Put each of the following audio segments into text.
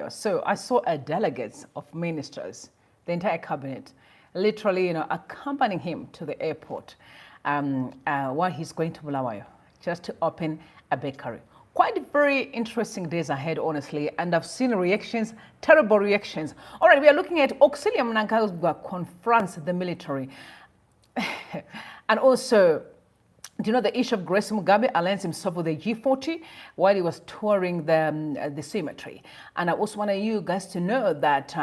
So I saw a delegate of ministers, the entire cabinet, literally, accompanying him to the airport while he's going to Bulawayo, just to open a bakery. Quite very interesting days ahead, honestly, and I've seen reactions, terrible reactions. All right, we are looking at Auxilia Mnangagwa confronts the military. And also, do you know the issue of Grace Mugabe aligns himself with the G40 while he was touring the cemetery? And I also want you guys to know that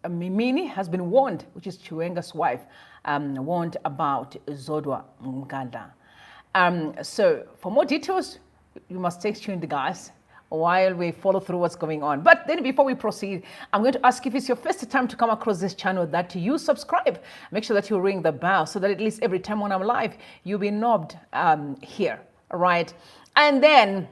Mimini has been warned, which is Chiwenga's wife, warned about Zodwa Mganda. So for more details, you must stay tuned, guys, while we follow through what's going on. But then before we proceed, I'm going to ask if it's your first time to come across this channel that you subscribe. Make sure that you ring the bell so that at least every time when I'm live, you'll be knobbed here, all right? And then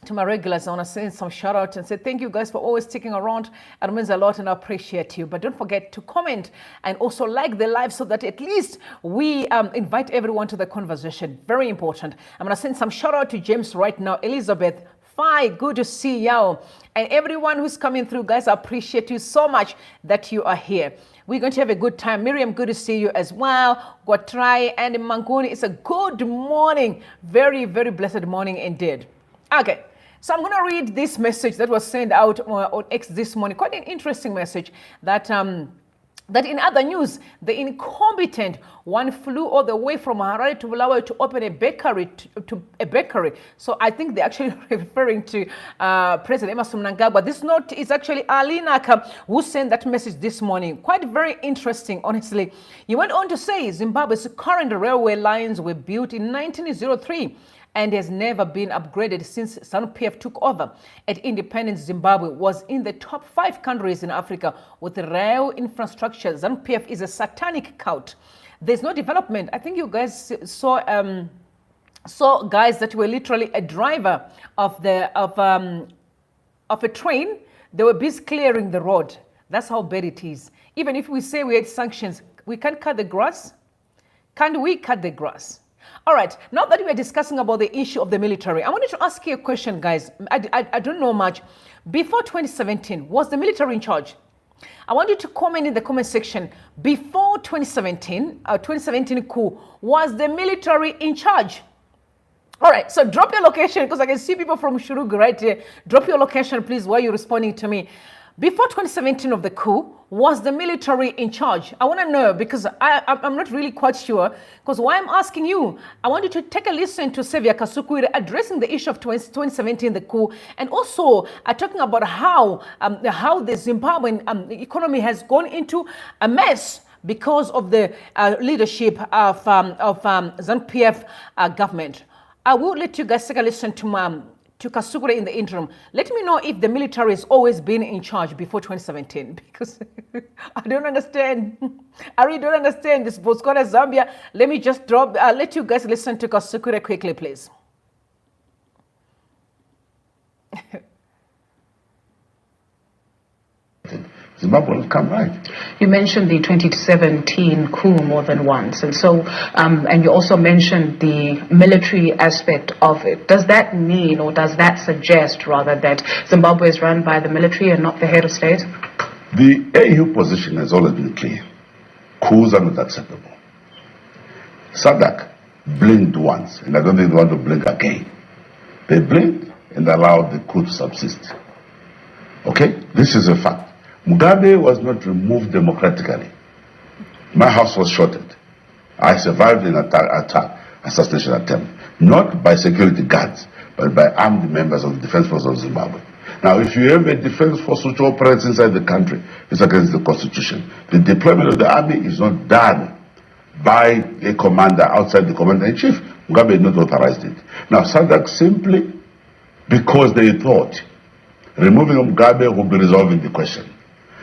to my regulars, I want to send some shout out and say thank you guys for always sticking around. It means a lot and I appreciate you. But don't forget to comment and also like the live so that at least we invite everyone to the conversation. Very important. I'm going to send some shout out to James right now. Elizabeth, Fi, good to see you. And everyone who's coming through, guys, I appreciate you so much that you are here. We're going to have a good time. Miriam, good to see you as well. Guatrai and Mangoni, it's a good morning. Very, very blessed morning indeed. Okay. So I'm going to read this message that was sent out on X this morning. Quite an interesting message that that in other news, the incompetent one flew all the way from Harare to Bulawayo to open a bakery. So I think they're actually referring to President Emmerson Mnangagwa. This note is actually Alinaka who sent that message this morning. Quite very interesting, honestly. He went on to say Zimbabwe's current railway lines were built in 1903. And has never been upgraded since ZANU-PF took over. At independence, Zimbabwe was in the top 5 countries in Africa with rail infrastructure. ZANU-PF is a satanic cult. There's no development. I think you guys saw guys that were literally a driver of a train. They were busy clearing the road. That's how bad it is. Even if we say we had sanctions, we can't cut the grass. Can't we cut the grass? All right, now that we are discussing about the issue of the military, I wanted to ask you a question, guys. I don't know much. Before 2017, was the military in charge? I want you to comment in the comment section. Before 2017 coup, was the military in charge? All right, so drop your location because I can see people from Shurugu right here. Drop your location, please, while you're responding to me. Before 2017 of the coup, was the military in charge? I want to know because I'm not really quite sure. Because why I'm asking you, I want you to take a listen to Sevia Kasukwire addressing the issue of 2017, the coup, and also talking about how the Zimbabwean economy has gone into a mess because of the leadership of ZANU-PF government. I will let you guys take a listen to Kasukure in the interim. Let me know if the military has always been in charge before 2017, because I don't understand. I really don't understand this Botswana, Zambia. Let me just let you guys listen to Kasukure quickly, please. Zimbabwe will come right. You mentioned the 2017 coup more than once, and so, and you also mentioned the military aspect of it. Does that mean, or does that suggest rather, that Zimbabwe is run by the military and not the head of state? The AU position has always been clear. Coups are not acceptable. SADC blinked once, and I don't think they want to blink again. They blinked and allowed the coup to subsist. Okay, this is a fact. Mugabe was not removed democratically. My house was shorted. I survived an assassination attempt, not by security guards, but by armed members of the Defense Force of Zimbabwe. Now, if you have a defense force which operates inside the country, it's against the constitution. The deployment of the army is not done by a commander outside the commander-in-chief. Mugabe had not authorized it. Now, SADC simply, because they thought removing Mugabe would be resolving the question.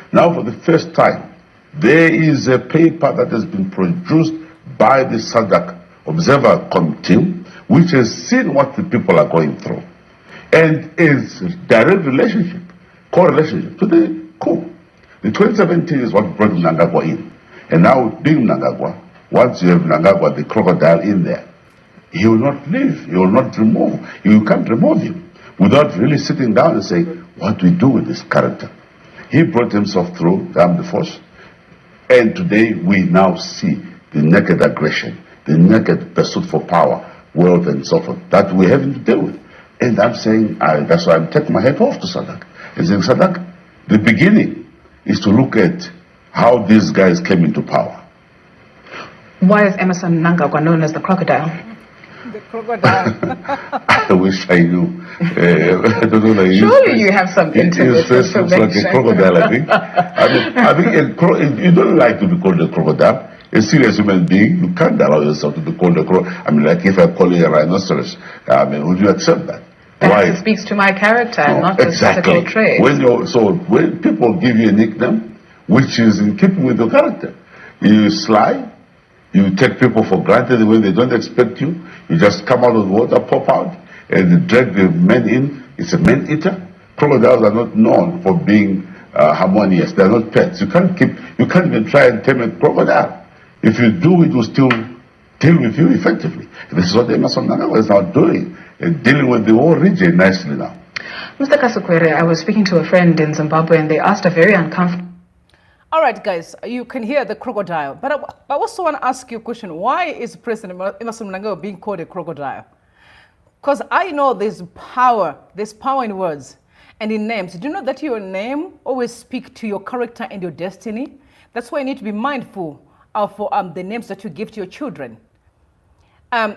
Now, for the first time, there is a paper that has been produced by the SADC Observer Committee, which has seen what the people are going through, and is direct relationship, correlationship to the coup. The 2017 is what brought Mnangagwa in. And now, being Mnangagwa, once you have Mnangagwa, the crocodile in there, he will not leave, he will not remove, you can't remove him without really sitting down and saying, what we do with this character. He brought himself through the armed force, and today we now see the naked aggression, the naked pursuit for power, wealth, and so forth that we're having to deal with. And I'm saying, that's why I'm taking my hat off to Sadak. And saying, Sadak, the beginning is to look at how these guys came into power. Why is Emmerson Mnangagwa known as the crocodile? The crocodile. I wish I knew. I don't know. Like Surely you have some intimate his face looks like a crocodile, I think. I mean, you don't like to be called a crocodile. A serious human being, you can't allow yourself to be called a crocodile. I mean, like if I call you a rhinoceros, I mean, would you accept that? Why? It speaks to my character, and not just physical traits. When people give you a nickname, which is in keeping with your character, you sly, you take people for granted when they don't expect you, you just come out of the water, pop out, and you drag the men in. It's a man eater. Crocodiles are not known for being harmonious. They're not pets. You can't even try and tame a crocodile. If you do, it will still deal with you effectively. This is what Emmerson Mnangagwa is now doing, dealing with the whole region nicely now. Mr. Kasukwere, I was speaking to a friend in Zimbabwe, and they asked a very uncomfortable... All right, guys, you can hear the crocodile. But I also want to ask you a question. Why is President Emmerson Mnangagwa being called a crocodile? Because I know there's power in words and in names. Do you know that your name always speaks to your character and your destiny? That's why you need to be mindful of the names that you give to your children.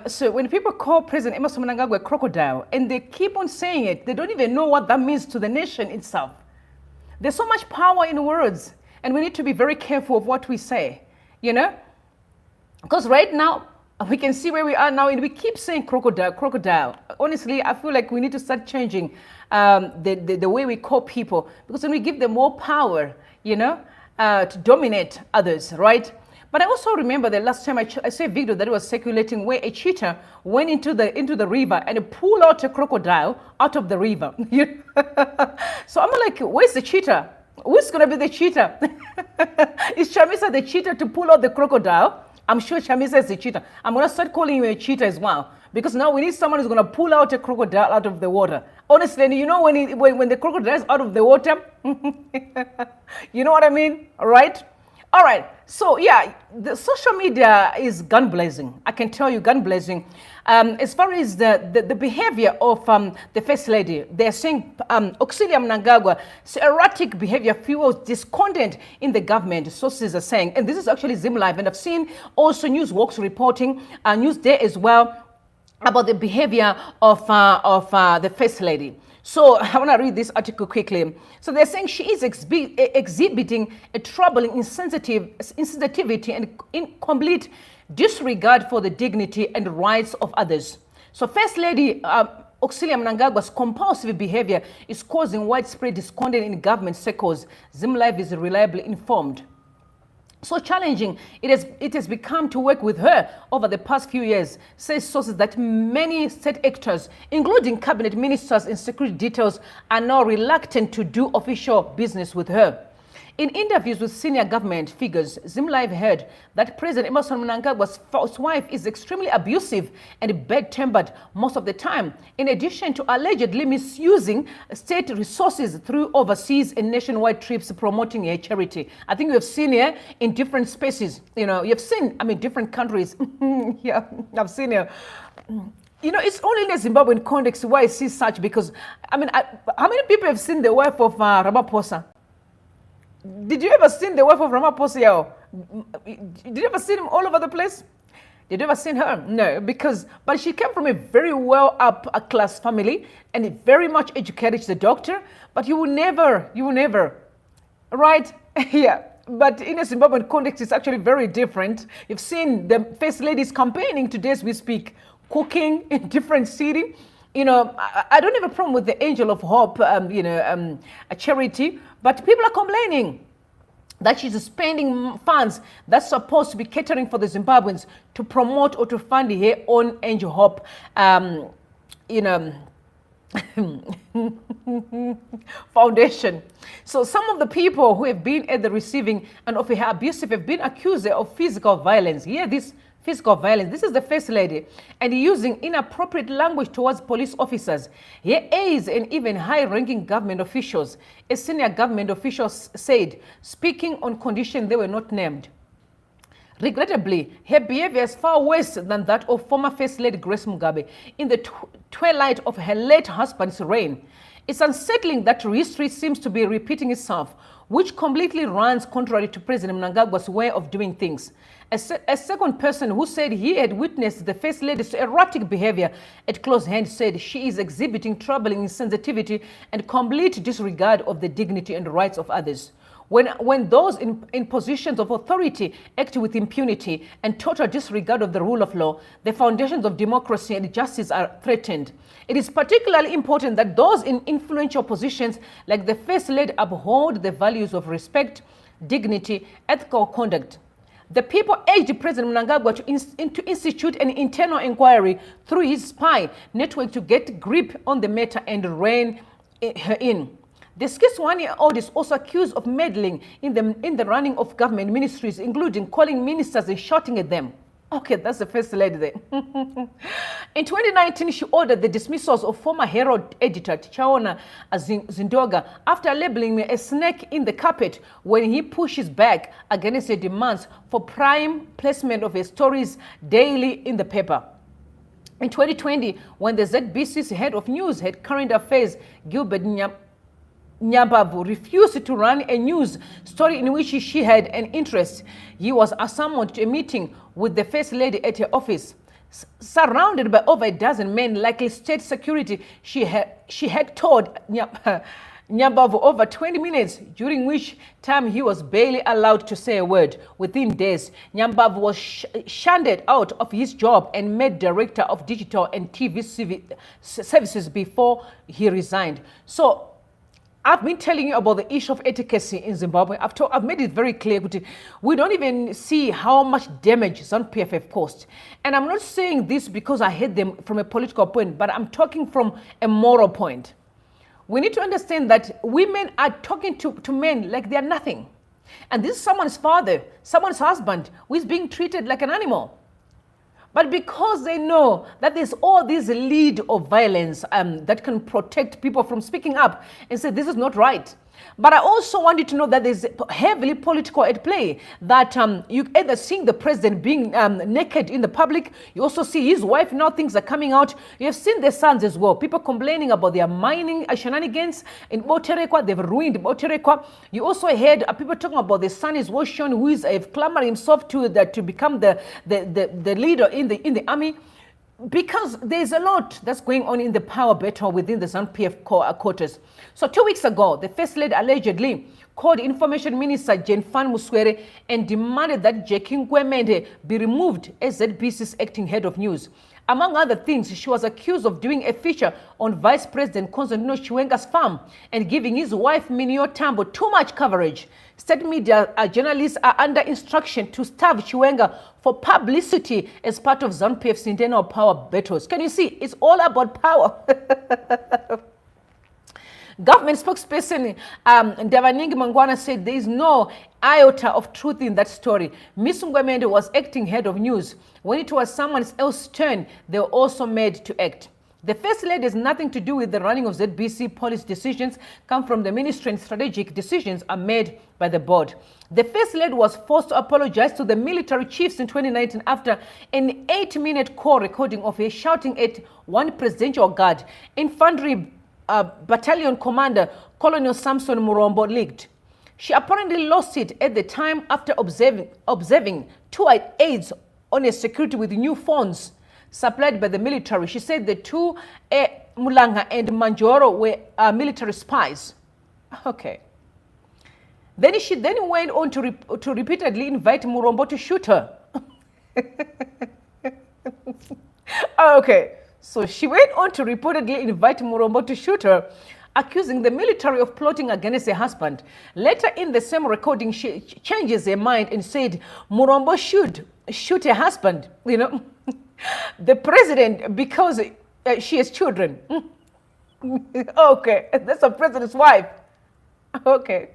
So when people call President Emmerson Mnangagwa a crocodile, and they keep on saying it, they don't even know what that means to the nation itself. There's so much power in words, and we need to be very careful of what we say, you know? Because right now, we can see where we are now, and we keep saying crocodile, crocodile. Honestly, I feel like we need to start changing the way we call people, because when we give them more power, you know, to dominate others, right? But I also remember the last time I saw a video that was circulating where a cheetah went into the river and pulled out a crocodile out of the river. So I'm like, where's the cheetah? Who's going to be the cheetah? Is Chamisa the cheetah to pull out the crocodile? I'm sure Chamisa is the cheetah. I'm going to start calling you a cheetah as well, because now we need someone who's going to pull out a crocodile out of the water. Honestly, you know, when the crocodile is out of the water, you know what I mean, right? All right, so yeah, the social media is gun blazing. I can tell you, gun blazing. As far as the behavior of the First Lady, they're saying Auxilia Mnangagwa's erratic behavior fuels discontent in the government, sources are saying. And this is actually ZimLive, and I've seen also Newswalks reporting, Newsday as well, about the behavior of the First Lady. So I want to read this article quickly. So they're saying she is exhibiting a troubling insensitivity and incomplete disregard for the dignity and rights of others. So First Lady Auxilia Mnangagwa's compulsive behavior is causing widespread discontent in government circles. ZimLive is reliably informed. So challenging it has become to work with her over the past few years, says sources that many state actors, including cabinet ministers and security details, are now reluctant to do official business with her. In interviews with senior government figures, ZimLive heard that President Emmerson Mnangagwa's first wife is extremely abusive and bad-tempered most of the time, in addition to allegedly misusing state resources through overseas and nationwide trips promoting her charity. I think we have seen her in different spaces. You know, you've seen, I mean, different countries. Yeah, I've seen her. You know, it's only in the Zimbabwean context why I see such, because, I mean, how many people have seen the wife of Ramaphosa? Did you ever see the wife of Ramaphosa? Did you ever see him all over the place? Did you ever see her? No, but she came from a very well-up class family and very much educated. She's a doctor, but you will never, right? Yeah. But in a Zimbabwean context, it's actually very different. You've seen the First Ladies campaigning today as we speak, cooking in different cities. You know, I don't have a problem with the Angel of Hope, a charity, but people are complaining that she's spending funds that's supposed to be catering for the Zimbabweans to promote or to fund her own Angel Hope, foundation. So some of the people who have been at the receiving end of her abusive have been accused of physical violence. Hear this physical violence. This is the First Lady, and using inappropriate language towards police officers, her aides, and even high-ranking government officials. A senior government official said, speaking on condition they were not named. Regrettably, her behavior is far worse than that of former First Lady Grace Mugabe in the twilight of her late husband's reign. It's unsettling that history seems to be repeating itself, which completely runs contrary to President Mnangagwa's way of doing things. A second person who said he had witnessed the First Lady's erratic behavior at close hand said she is exhibiting troubling insensitivity and complete disregard of the dignity and rights of others. When those in positions of authority act with impunity and total disregard of the rule of law, the foundations of democracy and justice are threatened. It is particularly important that those in influential positions like the First Lady uphold the values of respect, dignity, ethical conduct. The people urged President Mnangagwa to institute an internal inquiry through his spy network to get grip on the matter and rein her in. The 61-year-old is also accused of meddling in the running of government ministries, including calling ministers and shouting at them. Okay, that's the First Lady there. In 2019, she ordered the dismissals of former Herald editor Chiwenga Zodwa after labeling me a snake in the carpet when he pushes back against her demands for prime placement of her stories daily in the paper. In 2020, when the ZBC's head of news had current affairs, Gilbert Nyambavu refused to run a news story in which she had an interest. He was summoned to a meeting with the First Lady at her office. Surrounded by over a dozen men, likely state security, she had told Nyambavu over 20 minutes, during which time he was barely allowed to say a word. Within days, Nyambavu was shunned out of his job and made director of digital and TV services before he resigned. So, I've been telling you about the issue of etiquette in Zimbabwe. I've made it very clear. We don't even see how much damage ZANU-PF have caused. And I'm not saying this because I hate them from a political point, but I'm talking from a moral point. We need to understand that women are talking to men like they are nothing. And this is someone's father, someone's husband, who is being treated like an animal. But because they know that there's all this lead of violence that can protect people from speaking up and say this is not right. But I also want you to know that there's heavily political at play, that you either seeing the president being naked in the public, you also see his wife, now things are coming out. You have seen the sons as well, people complaining about their mining shenanigans in Boterekwa, they've ruined Boterekwa. You also heard people talking about the son is Woshon, who is clamored himself to become the leader in the army. Because there's a lot that's going on in the power battle within the ZANU-PF quarters. So 2 weeks ago, the First Lady allegedly called Information Minister Jenfan Muswere and demanded that Jackie Ngwemende be removed as ZBC's acting head of news. Among other things, she was accused of doing a feature on Vice President Constantino Chiwenga's farm and giving his wife Minio Tambo too much coverage. State media journalists are under instruction to starve Chiwenga for publicity as part of ZANU-PF's internal power battles. Can you see? It's all about power. Government spokesperson Ndavaningi Mangwana said there is no iota of truth in that story. Ms. Ngwemende was acting head of news. When it was someone else's turn, they were also made to act. The First Lady has nothing to do with the running of ZBC. Policy decisions come from the ministry and strategic decisions are made by the board. The First Lady was forced to apologize to the military chiefs in 2019 after an 8-minute call recording of her shouting at one presidential guard. Infantry Battalion Commander Colonel Samson Murombo leaked. She apparently lost it at the time after observing two aides on a security with new phones supplied by the military. She said the two, Mulanga and Manjoro, were military spies. Okay. Then she went on to repeatedly invite Murombo to shoot her. Okay. So she went on to reportedly invite Murombo to shoot her, accusing the military of plotting against her husband. Later in the same recording, she changes her mind and said Murombo should shoot her husband, you know, the president, because she has children. Okay, that's the president's wife. Okay.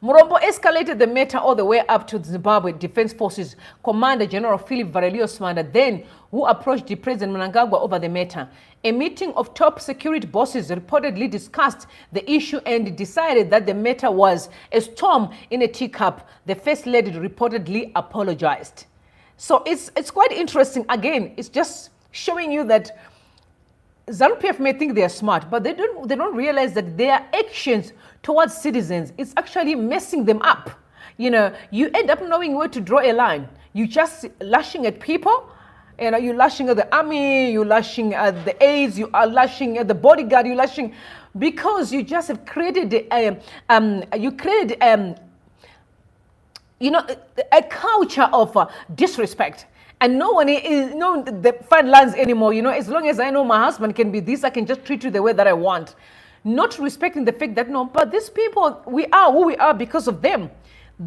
Murombo escalated the matter all the way up to the Zimbabwe Defense Forces Commander General Philip Varelius Manda, then who approached the President Mnangagwa over the matter. A meeting of top security bosses reportedly discussed the issue and decided that the matter was a storm in a teacup. The First Lady reportedly apologized. So it's quite interesting. Again, it's just showing you that ZANU-PF may think they are smart, but they don't realize that their actions towards citizens is actually messing them up. You know, you end up knowing where to draw a line. You just lashing at people. You know, you're lashing at the army, you're lashing at the aides, you are lashing at the bodyguard, you're lashing because you just have created a culture of disrespect. And no one is the fine lines anymore. You know, as long as I know my husband can be this, I can just treat you the way that I want. Not respecting the fact that no, but these people, we are who we are because of them.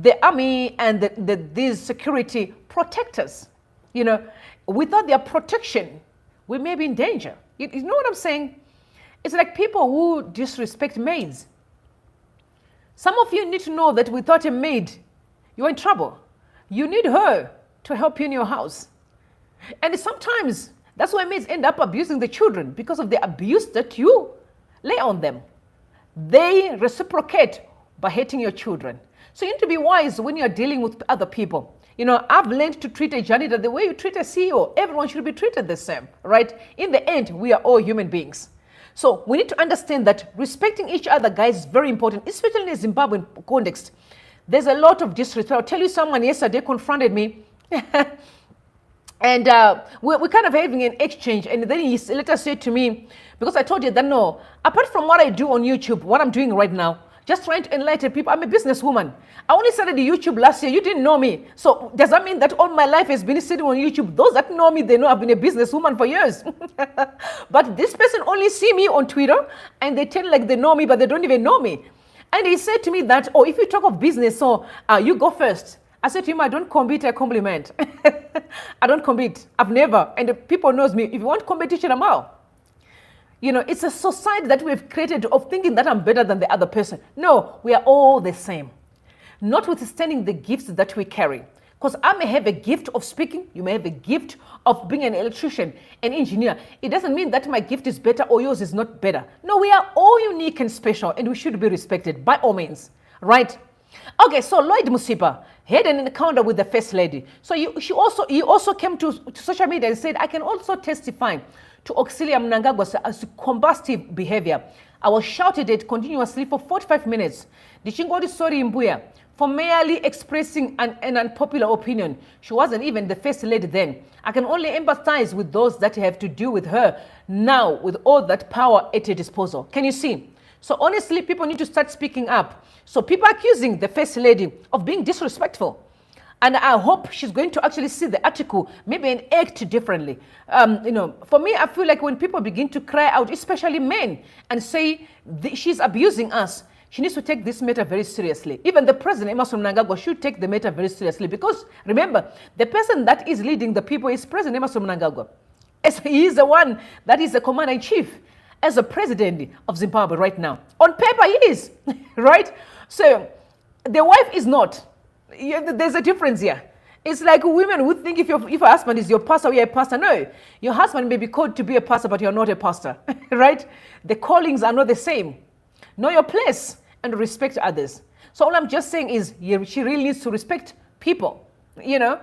The army and these security protectors. You know, without their protection, we may be in danger. You know what I'm saying? It's like people who disrespect maids. Some of you need to know that without a maid, you're in trouble. You need her to help you in your house. And sometimes that's why maids end up abusing the children, because of the abuse that you lay on them. They reciprocate by hating your children. So you need to be wise when you're dealing with other people. You know, I've learned to treat a janitor the way you treat a CEO. Everyone should be treated the same, right? In the end, we are all human beings. So we need to understand that respecting each other, guys, is very important, especially in the Zimbabwean context. There's a lot of disrespect. I'll tell you, someone yesterday confronted me and we're kind of having an exchange, and then he later said to me, because I told you that no, apart from what I do on YouTube, what I'm doing right now, just trying to enlighten people, I'm a businesswoman. I only started the YouTube last year. You didn't know me. So does that mean that all my life has been sitting on YouTube? Those that know me, they know I've been a businesswoman for years. But this person only see me on Twitter and they tell like they know me, but they don't even know me. And he said to me that, oh, if you talk of business, so you go first. I said to him, I don't compete, I compliment. I don't compete. I've never. And the people knows me. If you want competition, I'm out. You know, it's a society that we've created of thinking that I'm better than the other person. No, we are all the same. Notwithstanding the gifts that we carry. Because I may have a gift of speaking, you may have a gift of being an electrician, an engineer. It doesn't mean that my gift is better or yours is not better. No, we are all unique and special, and we should be respected by all means, right? Okay, so Lloyd Musipa had an encounter with the First Lady. So he also came to social media and said, I can also testify to Auxilia Mnangagwa's combustive behaviour. I was shouted at continuously for 45 minutes. Dichingodi sorry Mbuya for merely expressing an unpopular opinion. She wasn't even the First Lady then. I can only empathize with those that have to do with her now with all that power at her disposal. Can you see? So honestly, people need to start speaking up. So people are accusing the First Lady of being disrespectful. And I hope she's going to actually see the article, maybe and act differently. You know, for me, I feel like when people begin to cry out, especially men, and say she's abusing us, she needs to take this matter very seriously. Even the President Emmerson Mnangagwa should take the matter very seriously, because remember, the person that is leading the people is President Emmerson Mnangagwa. As he is the one that is the commander-in-chief as the president of Zimbabwe right now. On paper, he is, right? So the wife is not. There's a difference here. It's like women would think if your husband is your pastor, you're a pastor. No, your husband may be called to be a pastor, but you're not a pastor, right? The callings are not the same. Know your place and respect others. So all I'm just saying is she really needs to respect people, you know.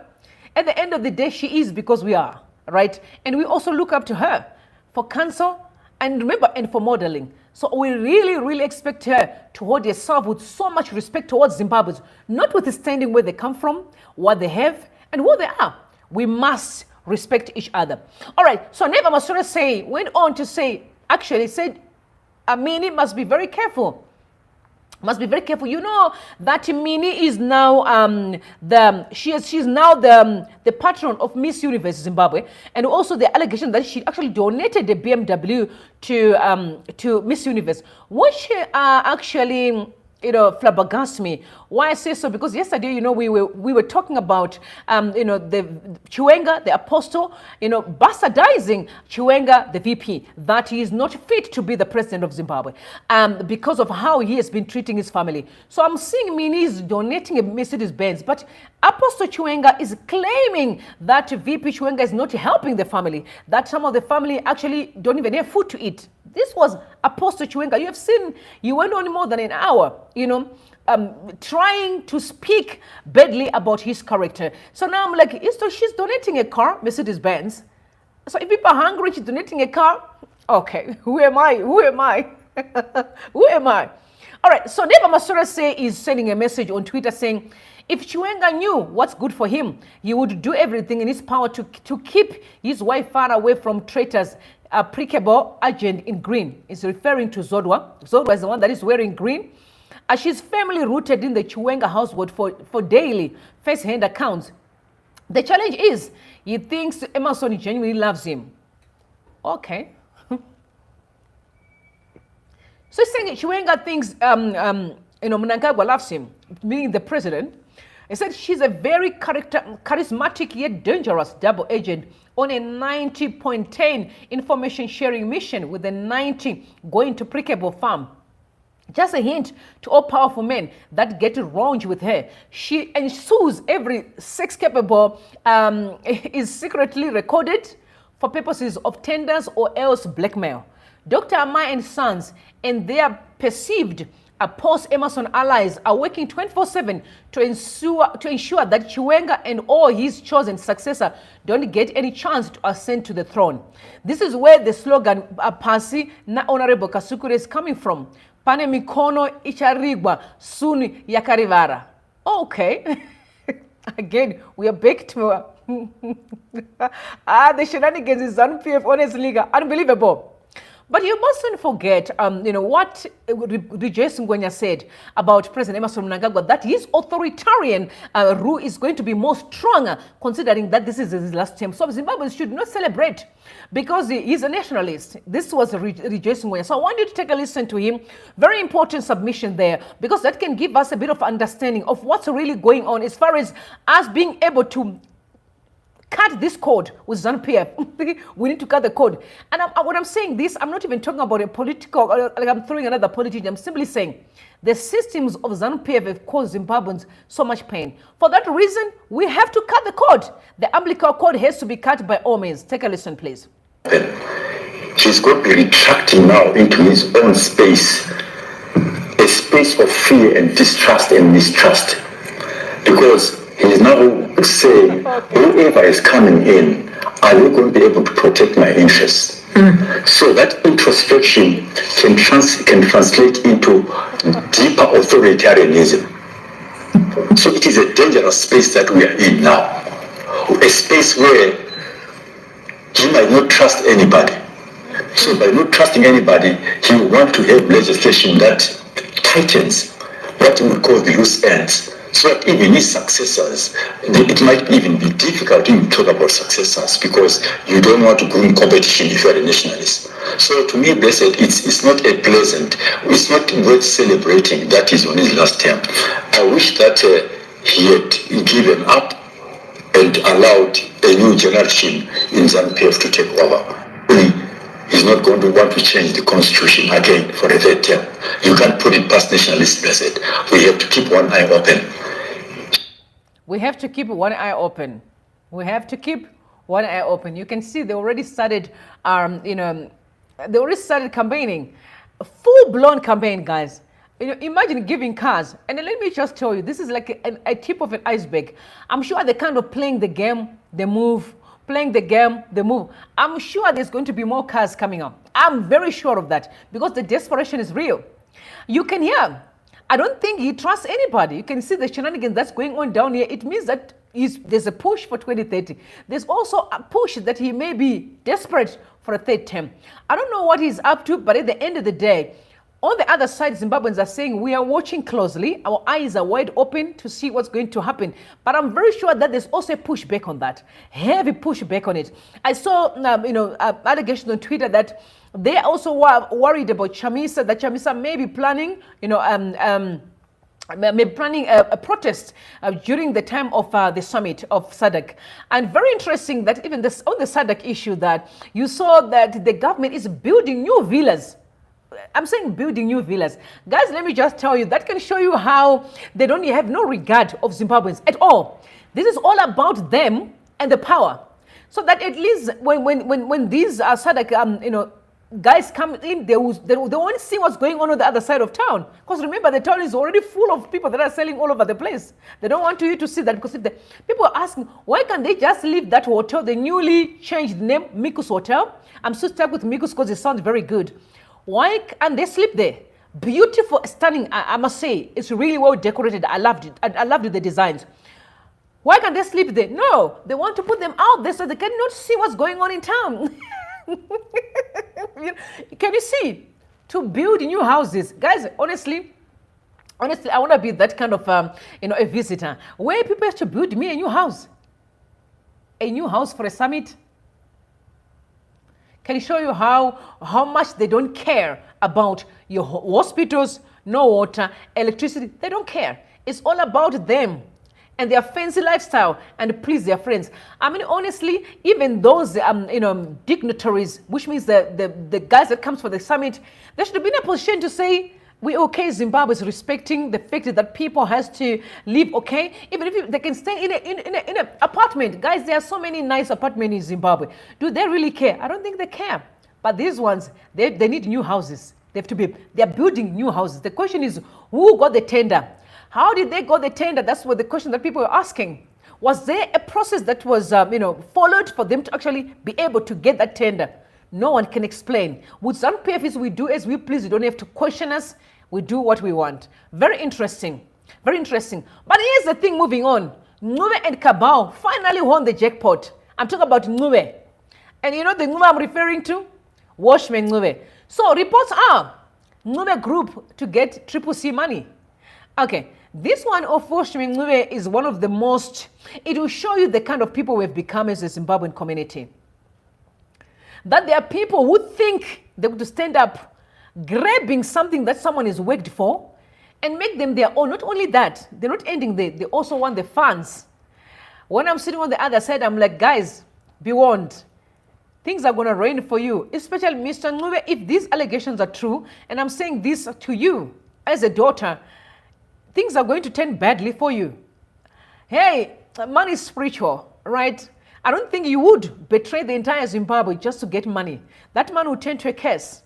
At the end of the day, she is because we are, right? And we also look up to her for counsel and remember, and for modeling. So we really, really expect her to hold herself with so much respect towards Zimbabweans, notwithstanding where they come from, what they have, and who they are. We must respect each other. All right, so Neva Masura went on to say, actually said, Amini must be very careful. Must be very careful. You know that Mini is now she's now the patron of Miss Universe Zimbabwe, and also the allegation that she actually donated the BMW to Miss Universe, which actually flabbergasts me. Why I say so? Because yesterday, we were talking about, the Chiwenga, the apostle, bastardizing Chiwenga, the VP, that he is not fit to be the president of Zimbabwe, because of how he has been treating his family. So I'm seeing Minis donating a Mercedes-Benz, but Apostle Chiwenga is claiming that VP Chiwenga is not helping the family, that some of the family actually don't even have food to eat. This was Apostle Chiwenga. You have seen, you went on more than an hour, trying to speak badly about his character. So now I'm like, so she's donating a car, Mercedes-Benz. So if people are hungry, she's donating a car. Okay, who am I? Who am I? Who am I? All right, so Neva Masura is sending a message on Twitter saying, if Chiwenga knew what's good for him, he would do everything in his power to keep his wife far away from traitors. Applicable agent in green is referring to Zodwa. Zodwa is the one that is wearing green. She's firmly rooted in the Chiwenga household for daily first-hand accounts. The challenge is he thinks Emmerson genuinely loves him. Okay. So he's saying Chiwenga thinks Mnangagwa loves him, meaning the president. He said she's a very charismatic yet dangerous double agent on a 90.10 information sharing mission with a 90 going to Prickable Farm. Just a hint to all powerful men that get wrong with her. She ensures every sex-capable is secretly recorded for purposes of tenders or else blackmail. Dr. Amai and Sons and their perceived post-Emmerson allies are working 24/7 to ensure that Chiwenga and all his chosen successor don't get any chance to ascend to the throne. This is where the slogan Pasi na Honorable Kasukure is coming from. Pane mikono icharigwa suni yakarivara. Okay. Again, we are back to the shenanigans in ZANU-PF, honestly, unbelievable. But you mustn't forget, what Rejoice Ngwenya said about President Emmerson Mnangagwa, that his authoritarian rule is going to be more stronger, considering that this is his last term. So Zimbabweans should not celebrate because he's a nationalist. This was Rejoice Ngwenya. So I want you to take a listen to him. Very important submission there, because that can give us a bit of understanding of what's really going on as far as us being able to cut this code with ZANU-PF. We need to cut the code. And when I'm saying this, I'm not even talking about a political, like I'm throwing another politician. I'm simply saying the systems of ZANU-PF have caused Zimbabweans so much pain. For that reason, we have to cut the code. The umbilical cord has to be cut by all means. Take a listen, please. He's going to be retracting now into his own space, a space of fear and distrust and mistrust, because he's now saying, whoever is coming in, are they going to be able to protect my interests? So that introspection can translate into deeper authoritarianism. So it is a dangerous space that we are in now, a space where he might not trust anybody. So by not trusting anybody, he will want to have legislation that tightens what we call the loose ends. So that even his successors, it might even be difficult to talk about successors, because you don't want to go in competition if you are a nationalist. So to me, Blessed, it's not a pleasant, it's not worth celebrating that is on his last term. I wish that he had given up and allowed a new generation in ZANU-PF to take over. He's not going to want to change the constitution again for a third term. You can't put it past nationalists, Blessed. We have to keep one eye open. We have to keep one eye open. We have to keep one eye open. You can see they already started, they already started campaigning. A full-blown campaign, guys. Imagine giving cars. And let me just tell you, this is like a tip of an iceberg. I'm sure they're kind of playing the game, they move, playing the game, they move. I'm sure there's going to be more cars coming up. I'm very sure of that, because the desperation is real. You can hear, I don't think he trusts anybody. You can see the shenanigans that's going on down here. It means that there's a push for 2030. There's also a push that he may be desperate for a third term. I don't know what he's up to, but at the end of the day, on the other side, Zimbabweans are saying we are watching closely. Our eyes are wide open to see what's going to happen. But I'm very sure that there's also a pushback on that, heavy pushback on it. I saw, allegations on Twitter that they also were worried about Chamisa, that Chamisa may be planning, planning a protest during the time of the summit of SADC. And very interesting that even this on the SADC issue, that you saw that the government is building new villas. I'm saying building new villas. Guys, let me just tell you, that can show you how they don't have no regard of Zimbabweans at all. This is all about them and the power. So that at least when these SADC, guys come in, they won't see what's going on the other side of town. Because remember, the town is already full of people that are selling all over the place. They don't want you to see that, because if the people are asking, why can't they just leave that hotel, the newly changed name, Mikus Hotel? I'm still stuck with Mikus because it sounds very good. Why can't they sleep there? Beautiful, stunning, I must say. It's really well decorated. I loved it. I loved the designs. Why can't they sleep there? No, they want to put them out there so they cannot see what's going on in town. Can you see? To build new houses. Guys, honestly, I want to be that kind of, a visitor. Where people have to build me a new house. A new house for a summit. Can show you how much they don't care about your hospitals, no water, electricity. They don't care. It's all about them and their fancy lifestyle and please their friends. I mean, honestly, even those dignitaries, which means the guys that comes for the summit, they should be in a position to say, we okay, Zimbabwe is respecting the fact that people has to live okay, even if they can stay in an apartment. Guys, there are so many nice apartments in Zimbabwe. Do they really care? I don't think they care. But these ones, they need new houses. They're building new houses. The question is, who got the tender? How did they got the tender? That's what the question that people are asking. Was there a process that was followed for them to actually be able to get that tender? No one can explain. With ZANU-PF, we do as we please. You don't have to question us. We do what we want. Very interesting. Very interesting. But here's the thing moving on. Ngube and Kabao finally won the jackpot. I'm talking about Ngube. And you know the Ngube I'm referring to? Washman Ngube. So reports are Ngube group to get CCC money. Okay. This one of Washman Ngube is one of the most, it will show you the kind of people we've become as a Zimbabwean community. That there are people who think they would stand up, grabbing something that someone has worked for, and make them their own. Not only that, they're not ending there. They also want the funds. When I'm sitting on the other side, I'm like, guys, be warned. Things are going to rain for you, especially Mr. Ngube, if these allegations are true, and I'm saying this to you as a daughter, things are going to turn badly for you. Hey, money is spiritual, right? I don't think you would betray the entire Zimbabwe just to get money. That man would turn to a curse.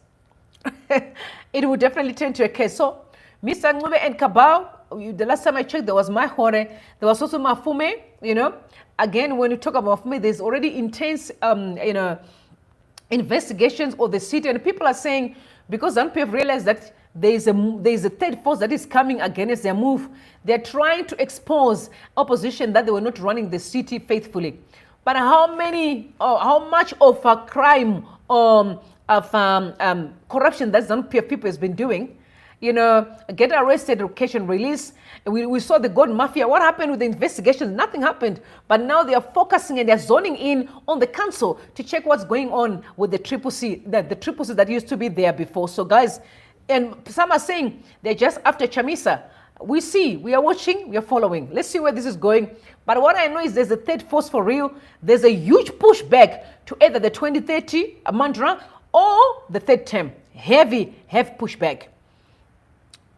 It would definitely turn to a curse. So, Mr. Ngube and Kabao, the last time I checked, there was Mahore, there was also Mafume, Again, when you talk about Mafume, there's already intense, investigations of the city. And people are saying, because ZANU-PF realized that there is a third force that is coming against their move, they're trying to expose opposition that they were not running the city faithfully. But how much of a crime of corruption that ZANU-PF people has been doing, get arrested, location release. We saw the gold mafia. What happened with the investigations? Nothing happened. But now they are focusing and they're zoning in on the council to check what's going on with the CCC, the CCC that used to be there before. So guys, and some are saying they're just after Chamisa. We are watching, we are following. Let's see where this is going. But what I know is there's a third force for real. There's a huge pushback to either the 2030 mantra or the third term. Heavy pushback.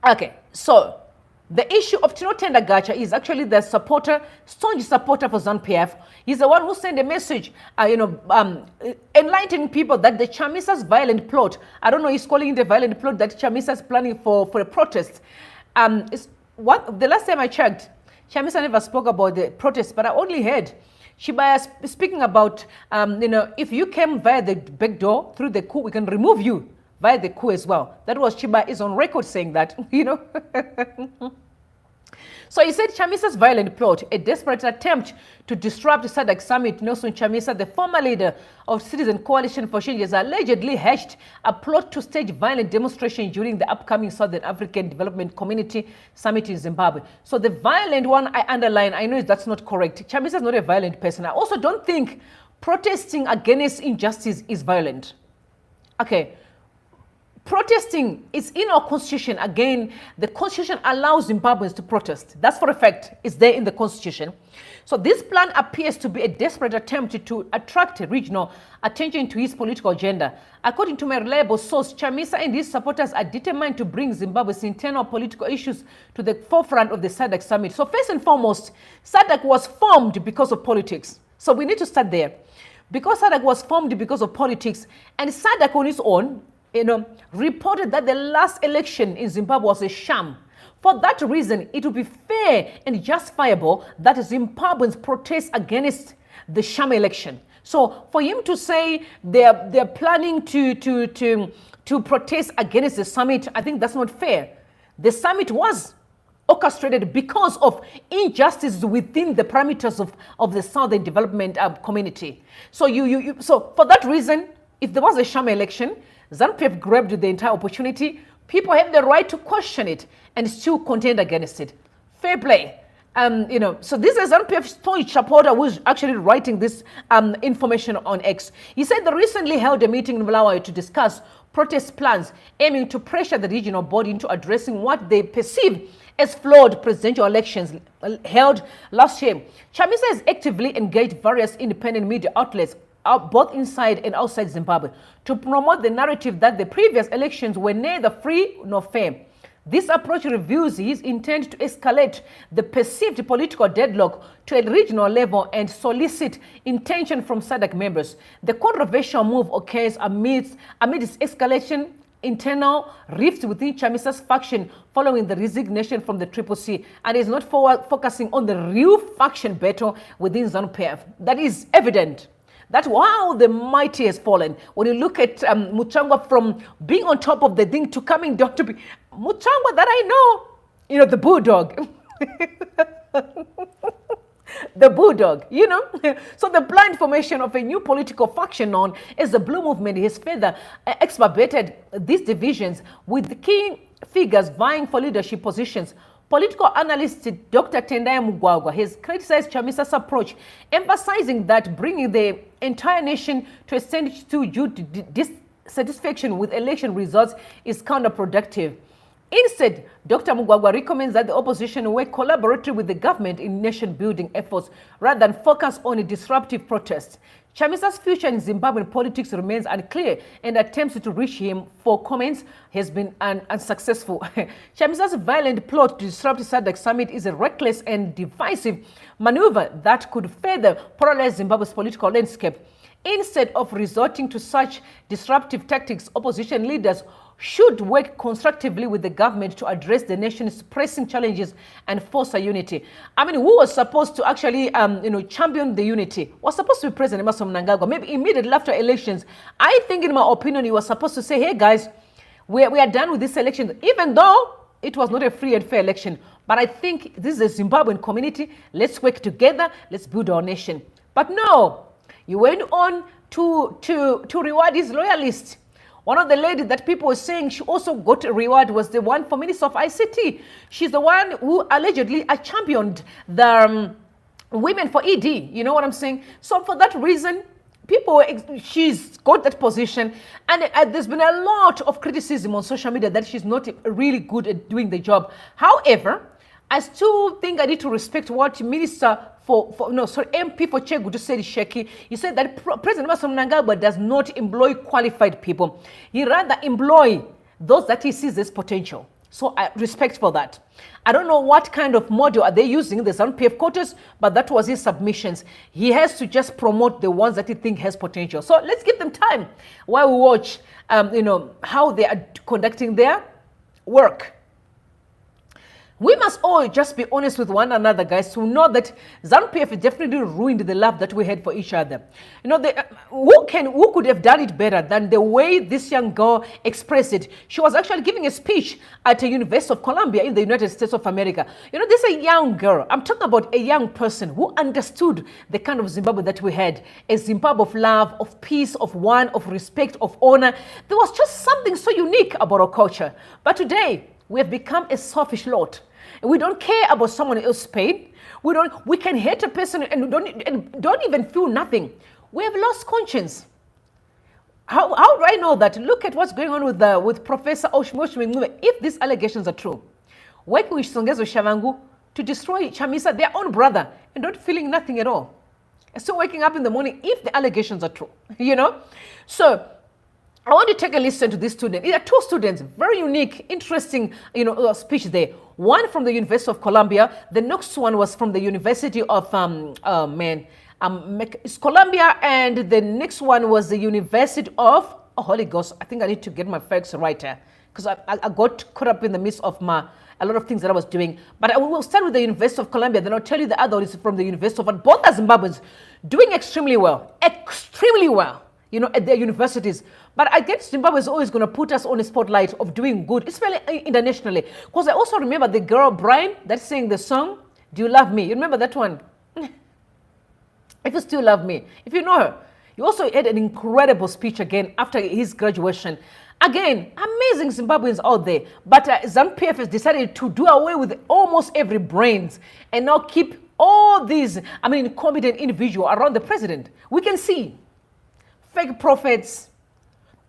Okay, so the issue of Tino Tendagacha is actually the staunch supporter for ZANU-PF. He's the one who sent a message, enlightening people that the Chamisa's violent plot, I don't know, he's calling it a violent plot that Chamisa's planning for a protest. The last time I checked, Chamisa never spoke about the protest, but I only heard Shibaya speaking about, if you came via the back door through the coup, we can remove you via the coup as well. That was Shibaya is on record saying that, So he said Chamisa's violent plot, a desperate attempt to disrupt the SADC summit. Nelson Chamisa, the former leader of Citizen Coalition for Change, has allegedly hatched a plot to stage violent demonstration during the upcoming Southern African Development Community Summit in Zimbabwe. So the violent one, I underline, I know that's not correct. Chamisa is not a violent person. I also don't think protesting against injustice is violent. Okay. protesting is in our constitution. Again, the constitution allows Zimbabweans to protest. That's for a fact. It's there in the constitution. So this plan appears to be a desperate attempt to attract regional attention to his political agenda. According to my reliable source, Chamisa and his supporters are determined to bring Zimbabwe's internal political issues to the forefront of the SADC summit. So first and foremost, SADC was formed because of politics. So we need to start there. Because SADC was formed because of politics, and SADC on its own, reported that the last election in Zimbabwe was a sham. For that reason, it would be fair and justifiable that Zimbabweans protest against the sham election. So for him to say they're planning to protest against the summit, I think that's not fair. The summit was orchestrated because of injustice within the parameters of the Southern Development Community. So so for that reason, if there was a sham election, ZANU-PF grabbed the entire opportunity. People have the right to question it and still contend against it. Fair play. So this is ZANU-PF staunch supporter who's actually writing this information on X. He said they recently held a meeting in Bulawayo to discuss protest plans aiming to pressure the regional body into addressing what they perceive as flawed presidential elections held last year. Chamisa has actively engaged various independent media outlets both inside and outside Zimbabwe to promote the narrative that the previous elections were neither free nor fair. This approach reveals his intent to escalate the perceived political deadlock to a regional level and solicit intention from SADC members. The controversial move occurs amidst escalation internal rift within Chamisa's faction following the resignation from the CCC, and is not focusing on the real faction battle within ZANU-PF. That is evident. That's how the mighty has fallen. When you look at Mnangagwa from being on top of the thing to coming down to be Mnangagwa that I know, the bulldog. The bulldog, So the blind formation of a new political faction known as the Blue Movement has further exacerbated these divisions, with the key figures vying for leadership positions. Political analyst Dr. Tendai Mugwagwa has criticized Chamisa's approach, emphasizing that bringing the entire nation to a stage to dissatisfaction with election results is counterproductive. Instead, Dr. Mugwagwa recommends that the opposition work collaboratively with the government in nation-building efforts rather than focus on a disruptive protest. Chamisa's future in Zimbabwean politics remains unclear, and attempts to reach him for comments has been unsuccessful. Chamisa's violent plot to disrupt the SADC summit is a reckless and divisive maneuver that could further polarize Zimbabwe's political landscape. Instead of resorting to such disruptive tactics, opposition leaders should work constructively with the government to address the nation's pressing challenges and foster unity. I mean, who was supposed to actually, champion the unity? Was supposed to be President Emmerson Mnangagwa. Maybe immediately after elections, I think, in my opinion, he was supposed to say, hey guys, we are done with this election, even though it was not a free and fair election. But I think this is a Zimbabwean community. Let's work together. Let's build our nation. But no, he went on to reward his loyalists. One of the ladies that people were saying she also got a reward was the one for Minister of ICT. She's the one who allegedly championed the women for ED. You know what I'm saying? So for that reason, she's got that position. And there's been a lot of criticism on social media that she's not really good at doing the job. However, I still think I need to respect what Minister MP for Chegu just said, Sheki. He said that President Emmerson Mnangagwa does not employ qualified people. He rather employ those that he sees as potential. So I respect for that. I don't know what kind of model are they using, the ZANU-PF quotas, but that was his submissions. He has to just promote the ones that he thinks has potential. So let's give them time while we watch, how they are conducting their work. We must all just be honest with one another, guys, to know that ZANU-PF definitely ruined the love that we had for each other. Who could have done it better than the way this young girl expressed it? She was actually giving a speech at the University of Columbia in the United States of America. This is a young girl. I'm talking about a young person who understood the kind of Zimbabwe that we had. A Zimbabwe of love, of peace, of one, of respect, of honor. There was just something so unique about our culture. But today, we have become a selfish lot. We don't care about someone else's pain. We can hate a person and don't even feel nothing. We have lost conscience. How do I know that? Look at what's going on with Professor Auxilia Mnangagwa. If these allegations are true, working with Songezo Shavangu to destroy Chamisa, their own brother, and not feeling nothing at all. And still waking up in the morning if the allegations are true, you know? So I want to take a listen to this student. There are two students, very unique, interesting, speech there. One from the University of Columbia. The next one was from the University of, it's Columbia, and the next one was the University of, Holy Ghost. I think I need to get my facts right here because I got caught up in the midst of a lot of things that I was doing. But I will start with the University of Columbia, then I'll tell you the other one is from the University of, but both are Zimbabweans doing extremely well, at their universities. But I guess Zimbabwe is always going to put us on a spotlight of doing good, especially internationally. Because I also remember the girl, Brian, that sang the song, Do You Love Me? You remember that one? If You Still Love Me. If you know her. He also had an incredible speech again after his graduation. Again, amazing Zimbabweans out there. But ZANU-PF has decided to do away with almost every brains and now keep all these, incompetent individuals around the president. We can see fake prophets,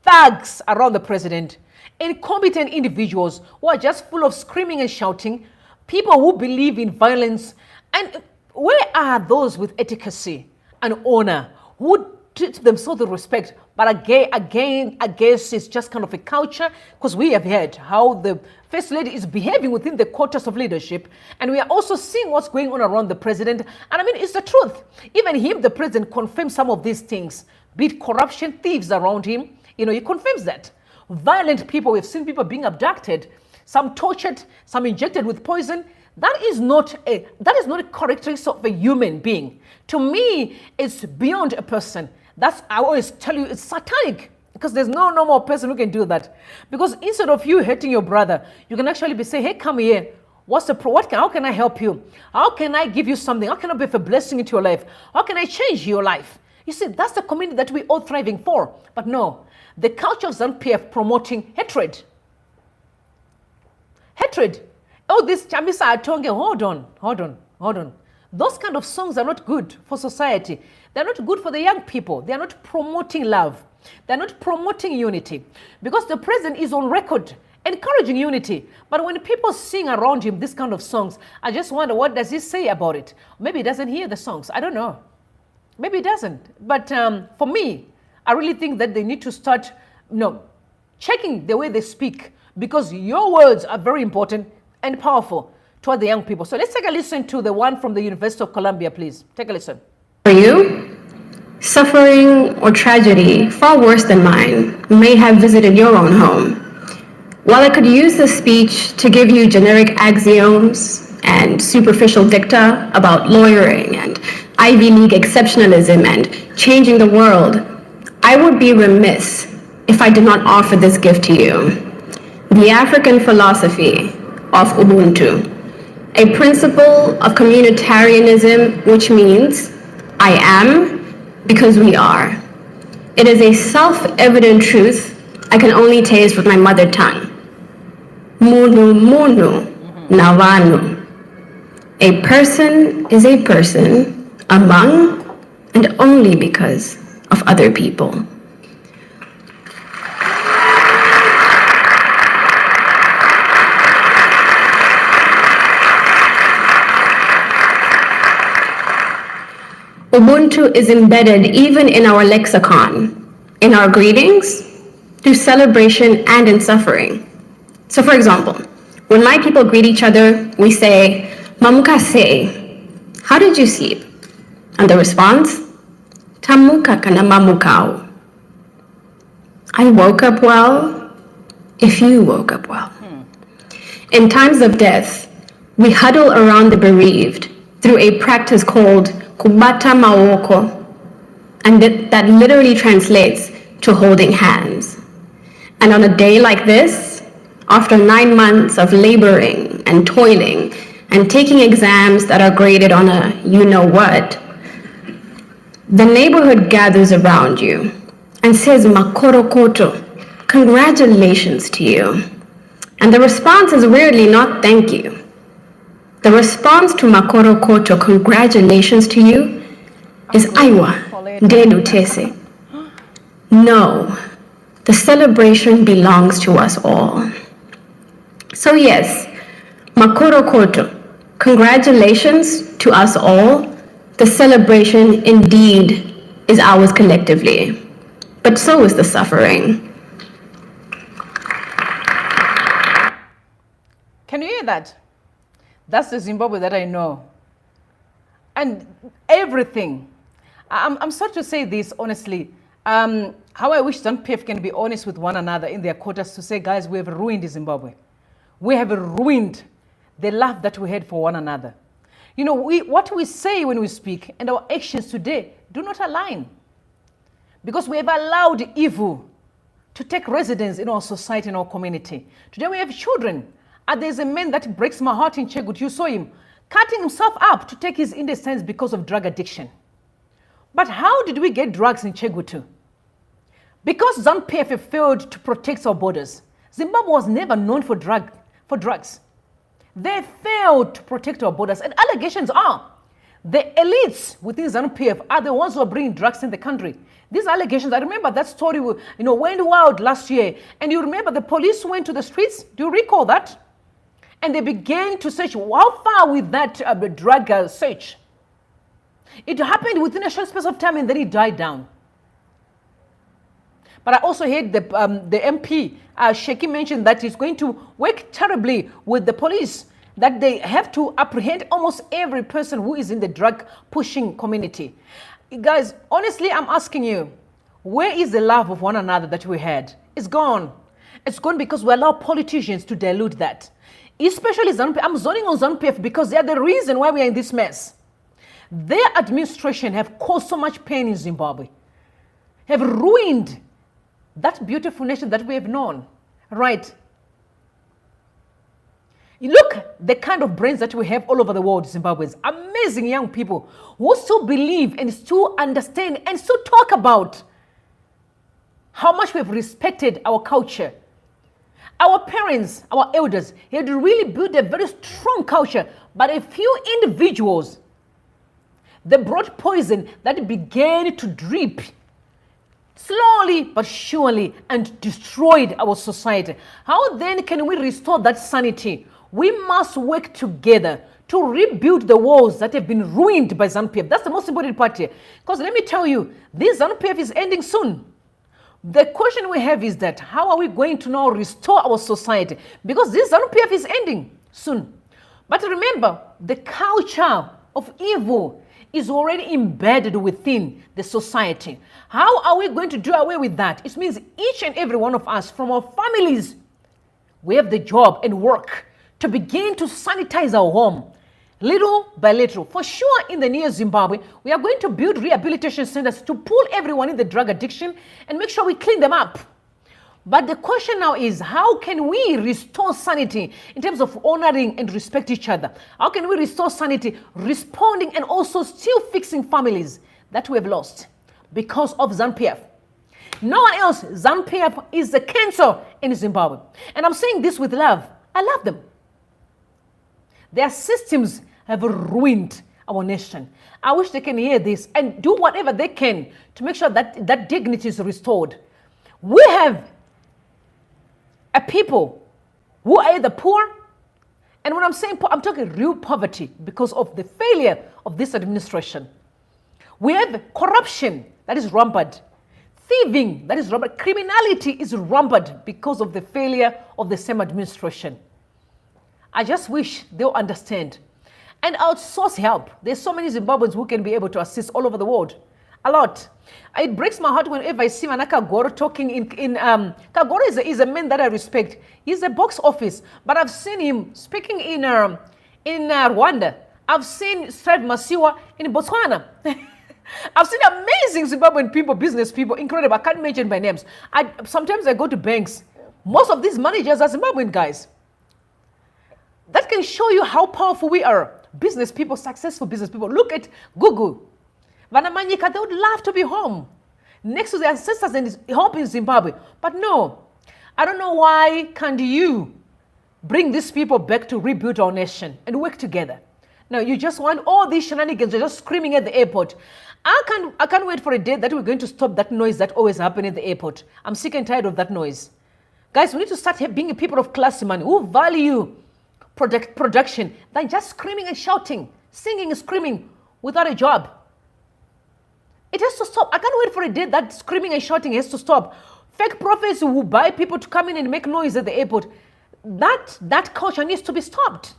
thugs around the president, incompetent individuals who are just full of screaming and shouting, people who believe in violence. And where are those with etiquette and honor who treat themselves with respect? But again, I guess it's just kind of a culture, because we have heard how the First Lady is behaving within the quarters of leadership, and we are also seeing what's going on around the president. And it's the truth. Even him, the president, confirms some of these things, be it corruption, thieves around him. He confirms that. Violent people, we've seen people being abducted, some tortured, some injected with poison. That is not a characteristic of a human being. To me, it's beyond a person. I always tell you, it's satanic, because there's no normal person who can do that. Because instead of you hurting your brother, you can actually be saying, hey, come here. How can I help you? How can I give you something? How can I be a blessing into your life? How can I change your life? You see, that's the community that we're all thriving for. But no, the culture of ZANU-PF promoting hatred. Hatred. Oh, this Chamisa Atonge, hold on. Those kind of songs are not good for society. They're not good for the young people. They're not promoting love. They're not promoting unity. Because the president is on record encouraging unity. But when people sing around him this kind of songs, I just wonder, what does he say about it? Maybe he doesn't hear the songs. I don't know. Maybe he doesn't. But for me, I really think that they need to start checking the way they speak, because your words are very important and powerful toward the young people. So let's take a listen to the one from the University of Columbia, please. Take a listen. For you, suffering or tragedy far worse than mine may have visited your own home. While I could use this speech to give you generic axioms and superficial dicta about lawyering and Ivy League exceptionalism and changing the world, I would be remiss if I did not offer this gift to you. The African philosophy of Ubuntu, a principle of communitarianism, which means I am because we are. It is a self-evident truth I can only taste with my mother tongue. Munu munu navanu. A person is a person among and only because of other people. Ubuntu is embedded even in our lexicon, in our greetings, through celebration and in suffering. So for example, when my people greet each other, we say, Mamuka se, how did you sleep? And the response, Tamuka kana mamukau. I woke up well if you woke up well. In times of death, we huddle around the bereaved through a practice called kubata maoko, and that literally translates to holding hands. And on a day like this, after 9 months of laboring and toiling and taking exams that are graded on a you-know-what, the neighborhood gathers around you and says, Makoro koto, congratulations to you. And the response is weirdly not thank you. The response to Makoro koto, congratulations to you, is Aiwa, Delu Tese. No, the celebration belongs to us all. So yes, Makoro Koto, congratulations to us all. The celebration indeed is ours collectively, but so is the suffering. Can you hear that? That's the Zimbabwe that I know. And everything. I'm sorry to say this honestly. How I wish ZANU-PF can be honest with one another in their quarters to say, guys, we have ruined Zimbabwe. We have ruined the love that we had for one another. You know, what we say when we speak and our actions today do not align. Because we have allowed evil to take residence in our society, in our community. Today we have children. And there's a man that breaks my heart in Chegut. You saw him cutting himself up to take his intestines because of drug addiction. But how did we get drugs in Chegutu? Because ZANU-PF failed to protect our borders. Zimbabwe was never known for drugs. They failed to protect our borders. And allegations are the elites within ZANU-PF are the ones who are bringing drugs in the country. These allegations, I remember that story, went wild last year. And you remember the police went to the streets. Do you recall that? And they began to search. How far with that drug search? It happened within a short space of time and then it died down. But I also heard the MP, Sheki, mentioned that he's going to work terribly with the police, that they have to apprehend almost every person who is in the drug-pushing community. Guys, honestly, I'm asking you, where is the love of one another that we had? It's gone. It's gone because we allow politicians to dilute that. Especially ZANU-PF. I'm zoning on ZANU-PF because they are the reason why we are in this mess. Their administration have caused so much pain in Zimbabwe, have ruined that beautiful nation that we have known, right? Look, the kind of brains that we have all over the world, Zimbabweans, amazing young people who still believe and still understand and still talk about how much we have respected our culture. Our parents, our elders, had really built a very strong culture, but a few individuals, they brought poison that began to drip slowly but surely and destroyed our society. How then can we restore that sanity? We must work together to rebuild the walls that have been ruined by ZANU-PF. That's the most important part here. Because let me tell you, this ZANU-PF is ending soon. The question we have is that how are we going to now restore our society? Because this ZANU-PF is ending soon. But remember, the culture of evil is already embedded within the society. How are we going to do away with that? It means each and every one of us, from our families, we have the job and work to begin to sanitize our home, little by little. For sure, in the near Zimbabwe, we are going to build rehabilitation centers to pull everyone in the drug addiction and make sure we clean them up. But the question now is, how can we restore sanity in terms of honoring and respect each other? How can we restore sanity, responding and also still fixing families that we have lost because of ZANU-PF? No one else. ZANU-PF is the cancer in Zimbabwe. And I'm saying this with love. I love them. Their systems have ruined our nation. I wish they can hear this and do whatever they can to make sure that that dignity is restored. We have a people who are either poor, and when I'm saying poor, I'm talking real poverty because of the failure of this administration. We have corruption that is rampant, thieving that is rampant, criminality is rampant because of the failure of the same administration. I just wish they'll understand and outsource help. There's so many Zimbabweans who can be able to assist all over the world. A lot. It breaks my heart whenever I see Kagoro talking in Kagoro is a man that I respect. He's a box office, but I've seen him speaking in Rwanda. I've seen Strive Masiwa in Botswana. I've seen amazing Zimbabwean people, business people, incredible. I can't mention by names. Sometimes I go to banks. Most of these managers are Zimbabwean guys. That can show you how powerful we are. Business people, successful business people. Look at Google. Vanamanyika, they would love to be home next to their ancestors and home in Zimbabwe. But no, I don't know why can't you bring these people back to rebuild our nation and work together. No, you just want all these shenanigans. You're just screaming at the airport. I can't wait for a day that we're going to stop that noise that always happens at the airport. I'm sick and tired of that noise. Guys, we need to start being a people of class, man, who value production than just screaming and shouting, singing and screaming without a job. It has to stop. I can't wait for a day that screaming and shouting has to stop. Fake prophets who buy people to come in and make noise at the airport, that culture needs to be stopped.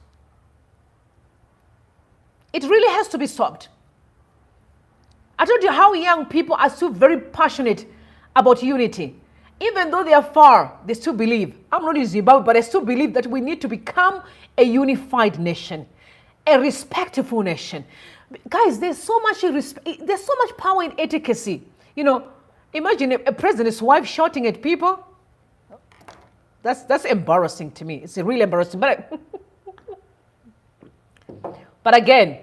It really has to be stopped. I told you how young people are still very passionate about unity. Even though they are far, they still believe. I'm not in Zimbabwe, but I still believe that we need to become a unified nation, a respectful nation. Guys, there's so much power in etiquette. You know, imagine a president's wife shouting at people. That's embarrassing to me. It's really embarrassing. But again,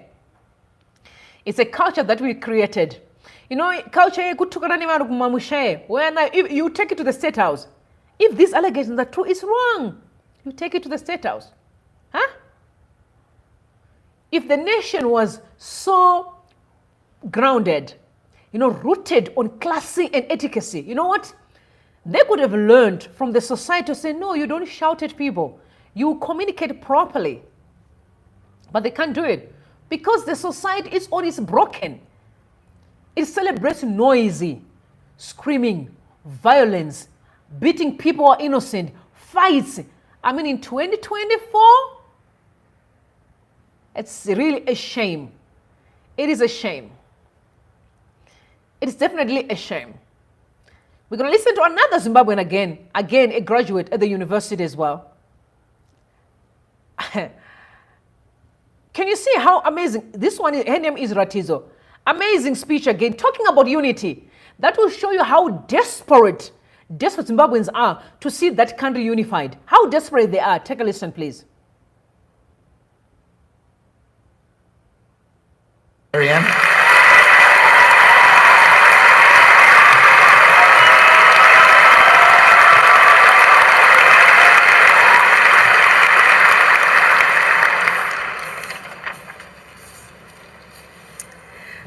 it's a culture that we created. You know, culture, when you take it to the State House. If these allegations are true, it's wrong. You take it to the State House. Huh? If the nation was so grounded, you know, rooted on classy and etiquette, you know what? They could have learned from the society to say, no, you don't shout at people. You communicate properly. But they can't do it because the society is always broken. It celebrates noisy, screaming, violence, beating people who are innocent, fights. I mean, in 2024, it's really a shame. It is a shame. It is definitely a shame. We're going to listen to another Zimbabwean again, a graduate at the university as well. Can you see how amazing? This one, her name is Ratizo. Amazing speech again, talking about unity. That will show you how desperate Zimbabweans are to see that country unified. How desperate they are. Take a listen, please.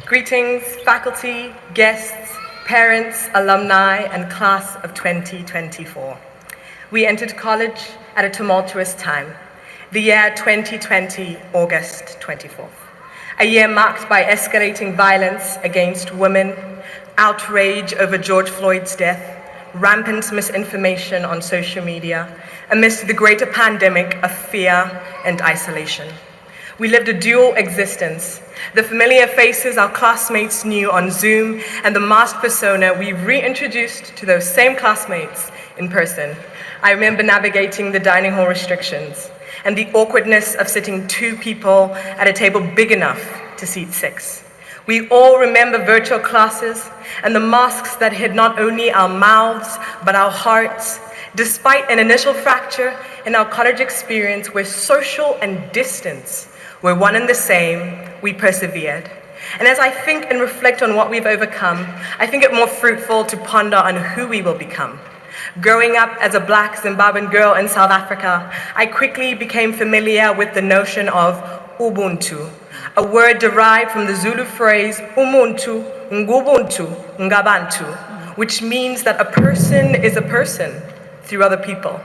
Greetings, faculty, guests, parents, alumni, and class of 2024. We entered college at a tumultuous time, the year 2020, August 24th. A year marked by escalating violence against women, outrage over George Floyd's death, rampant misinformation on social media, amidst the greater pandemic of fear and isolation. We lived a dual existence, the familiar faces our classmates knew on Zoom and the masked persona we reintroduced to those same classmates in person. I remember navigating the dining hall restrictions and the awkwardness of sitting 2 people at a table big enough to seat 6. We all remember virtual classes and the masks that hid not only our mouths, but our hearts. Despite an initial fracture in our college experience where social and distance were one and the same, we persevered. And as I think and reflect on what we've overcome, I think it more fruitful to ponder on who we will become. Growing up as a Black Zimbabwean girl in South Africa, I quickly became familiar with the notion of Ubuntu, a word derived from the Zulu phrase umuntu, ngubuntu, ngabantu, which means that a person is a person through other people.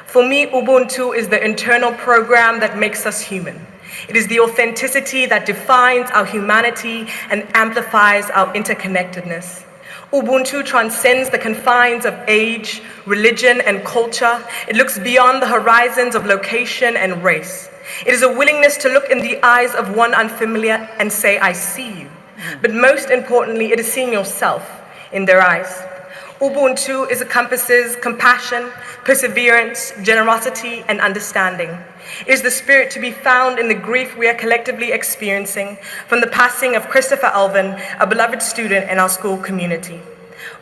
For me, Ubuntu is the internal program that makes us human. It is the authenticity that defines our humanity and amplifies our interconnectedness. Ubuntu transcends the confines of age, religion, and culture. It looks beyond the horizons of location and race. It is a willingness to look in the eyes of one unfamiliar and say, I see you. But most importantly, it is seeing yourself in their eyes. Ubuntu encompasses compassion, perseverance, generosity, and understanding. It is the spirit to be found in the grief we are collectively experiencing from the passing of Christopher Alvin, a beloved student in our school community.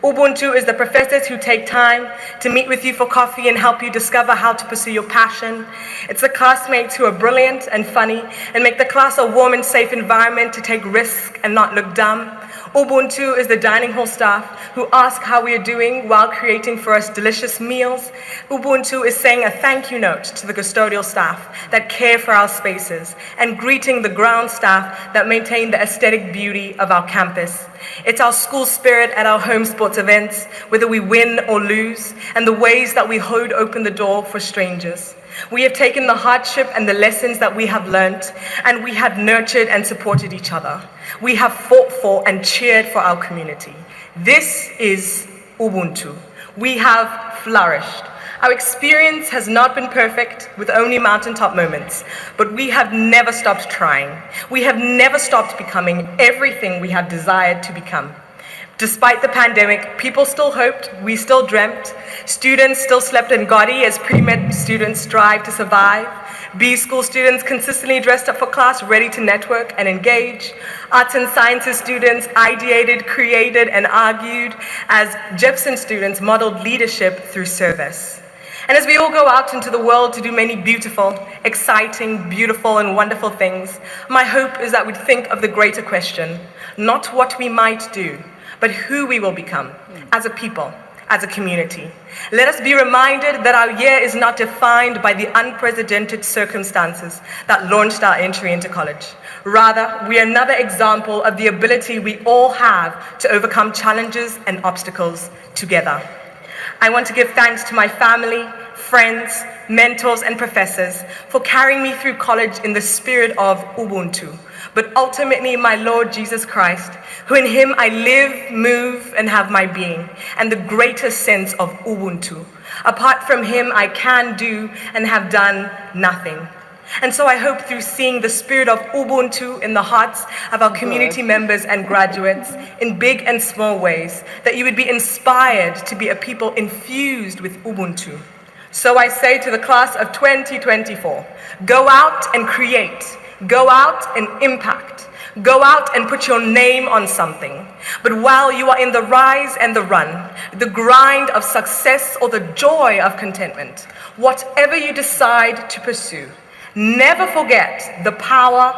Ubuntu is the professors who take time to meet with you for coffee and help you discover how to pursue your passion. It's the classmates who are brilliant and funny and make the class a warm and safe environment to take risks and not look dumb. Ubuntu is the dining hall staff who ask how we are doing while creating for us delicious meals. Ubuntu is saying a thank you note to the custodial staff that care for our spaces and greeting the ground staff that maintain the aesthetic beauty of our campus. It's our school spirit at our home sports events, whether we win or lose, and the ways that we hold open the door for strangers. We have taken the hardship and the lessons that we have learnt, and we have nurtured and supported each other. We have fought for and cheered for our community. This is Ubuntu. We have flourished. Our experience has not been perfect, with only mountaintop moments, but we have never stopped trying. We have never stopped becoming everything we have desired to become. Despite the pandemic, people still hoped, we still dreamt, students still slept in Gotti as pre-med students strive to survive, B school students consistently dressed up for class, ready to network and engage, arts and sciences students ideated, created, and argued, as Jefferson students modeled leadership through service. And as we all go out into the world to do many beautiful, exciting, beautiful, and wonderful things, my hope is that we'd think of the greater question, not what we might do, but who we will become as a people, as a community. Let us be reminded that our year is not defined by the unprecedented circumstances that launched our entry into college. Rather, we are another example of the ability we all have to overcome challenges and obstacles together. I want to give thanks to my family, friends, mentors, and professors for carrying me through college in the spirit of Ubuntu, but ultimately my Lord Jesus Christ, who in him I live, move, and have my being, and the greatest sense of Ubuntu. Apart from him, I can do and have done nothing. And so I hope through seeing the spirit of Ubuntu in the hearts of our community members and graduates in big and small ways, that you would be inspired to be a people infused with Ubuntu. So I say to the class of 2024, go out and create, go out and impact, go out and put your name on something. But while you are in the rise and the run, the grind of success or the joy of contentment, whatever you decide to pursue, never forget the power,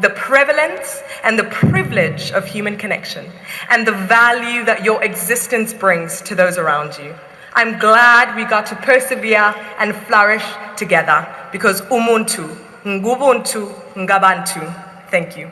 the prevalence, and the privilege of human connection, and the value that your existence brings to those around you. I'm glad we got to persevere and flourish together, because Ubuntu, Ngubuntu, Ngabantu. Thank you.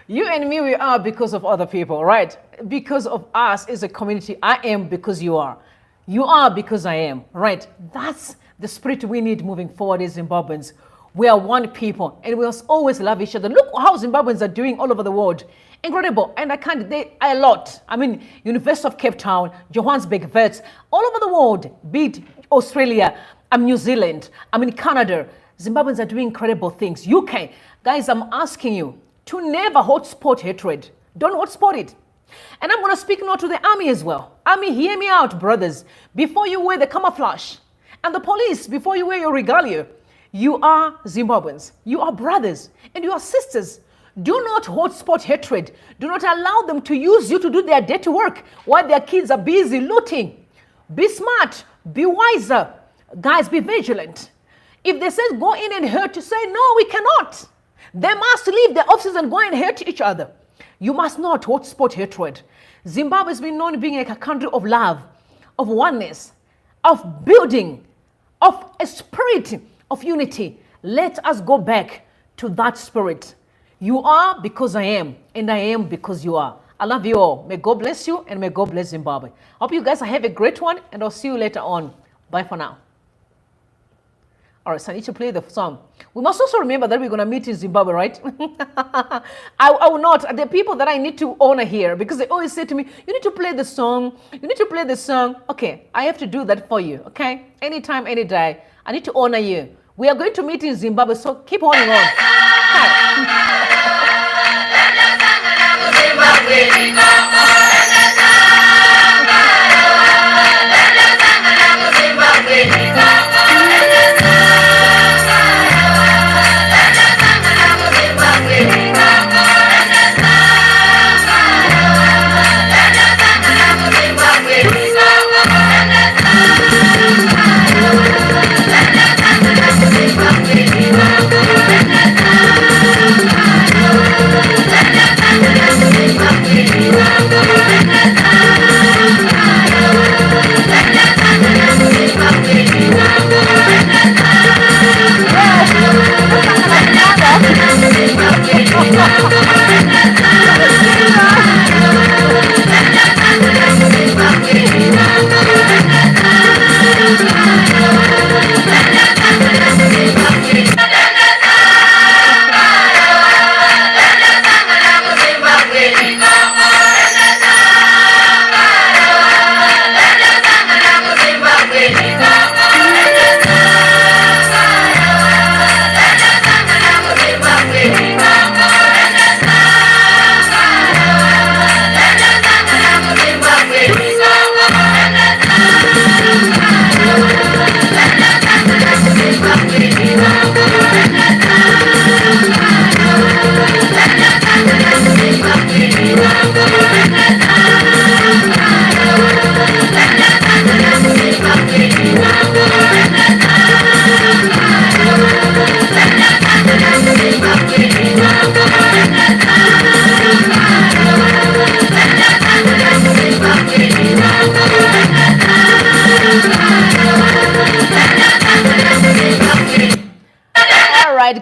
You and me, we are because of other people, right? Because of us as a community. I am because you are. You are because I am, right? That's the spirit we need moving forward as Zimbabweans. We are one people and we must always love each other. Look how Zimbabweans are doing all over the world. Incredible. And I can't, they a lot. I mean, University of Cape Town, Johannesburg, Vets, all over the world, be it Australia, New Zealand, Canada. Zimbabweans are doing incredible things. UK, guys, I'm asking you to never hotspot hatred. Don't hotspot it. And I'm going to speak now to the army as well. Army, hear me out, brothers. Before you wear the camouflage, and the police, before you wear your regalia, you are Zimbabweans. You are brothers and you are sisters. Do not hotspot hatred. Do not allow them to use you to do their dirty work while their kids are busy looting. Be smart. Be wiser. Guys, be vigilant. If they say go in and hurt, you say, no, we cannot. They must leave their offices and go and hurt each other. You must not hotspot hatred. Zimbabwe has been known as being like a country of love, of oneness, of building, of a spirit of unity. Let us go back to that spirit. You are because I am, and I am because you are. I love you all. May God bless you, and may God bless Zimbabwe. Hope you guys have a great one, and I'll see you later on. Bye for now. All right, so I need to play the song. We must also remember that we're going to meet in Zimbabwe, right? I will not. The people that I need to honor here, because they always say to me, you need to play the song. You need to play the song. Okay, I have to do that for you, okay? Anytime, any day. I need to honor you. We are going to meet in Zimbabwe, so keep holding on.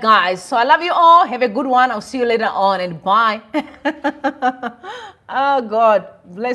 guys. So I love you all. Have a good one. I'll see you later on, and bye. Oh, God bless.